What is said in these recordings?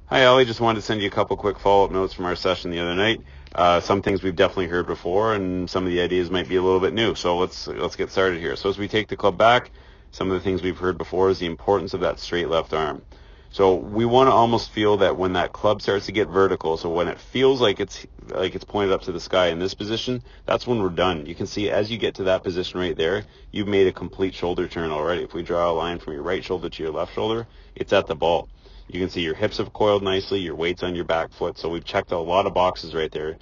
Hi, Ellie. Just wanted to send you a couple quick follow-up notes from our session the other night. Some things we've definitely heard before, and some of the ideas might be a little bit new. So let's get started here. So as we take the club back, some of the things we've heard before is the importance of that straight left arm. So we want to almost feel that when that club starts to get vertical, so when it feels like it's pointed up to the sky in this position, that's when we're done. You can see as you get to that position right there, you've made a complete shoulder turn already. If we draw a line from your right shoulder to your left shoulder, it's at the ball. You can see your hips have coiled nicely, your weight's on your back foot, so we've checked a lot of boxes right there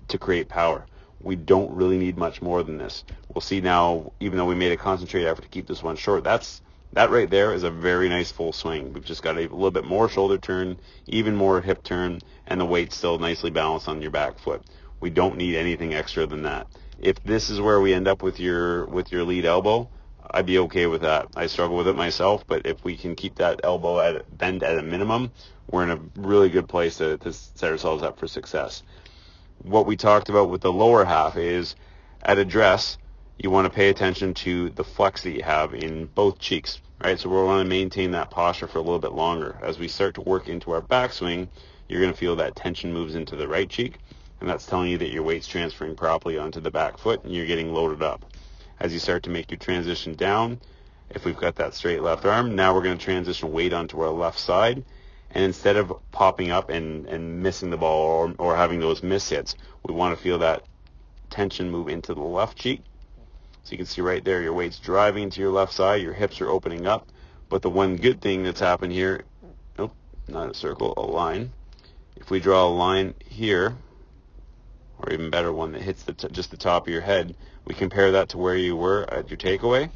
to create power. We don't really need much more than this. We'll see now, even though we made a concentrated effort to keep this one short, that right there is a very nice full swing. We've just got a little bit more shoulder turn, even more hip turn, and the weight's still nicely balanced on your back foot. We don't need anything extra than that. If this is where we end up with your lead elbow, I'd be okay with that. I struggle with it myself, but if we can keep that elbow bend at a minimum, we're in a really good place to set ourselves up for success. What we talked about with the lower half is at address, you want to pay attention to the flex that you have in both cheeks, right? So we want to maintain that posture for a little bit longer. As we start to work into our backswing, you're going to feel that tension moves into the right cheek, and that's telling you that your weight's transferring properly onto the back foot and you're getting loaded up. As you start to make your transition down, if we've got that straight left arm, now we're going to transition weight onto our left side. And instead of popping up and missing the ball or having those miss hits, we want to feel that tension move into the left cheek. So you can see right there, your weight's driving to your left side, your hips are opening up. But the one good thing that's happened here, nope, not a circle, a line. If we draw a line here, or even better, one that hits just the top of your head, we compare that to where you were at your takeaway.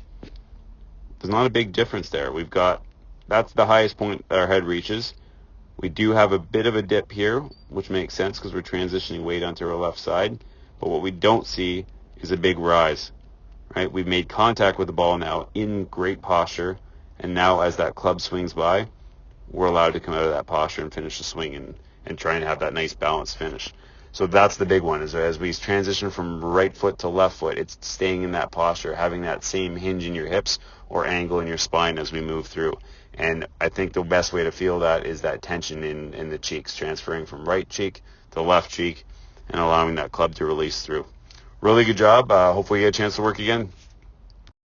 There's not a big difference there. That's the highest point that our head reaches. We do have a bit of a dip here, which makes sense because we're transitioning weight onto our left side. But what we don't see is a big rise, right? We've made contact with the ball now in great posture, and now as that club swings by, we're allowed to come out of that posture and finish the swing and try and have that nice balanced finish. So that's the big one, is as we transition from right foot to left foot, it's staying in that posture, having that same hinge in your hips or angle in your spine as we move through. And I think the best way to feel that is that tension in the cheeks, transferring from right cheek to left cheek and allowing that club to release through. Really good job. Hopefully you get a chance to work again.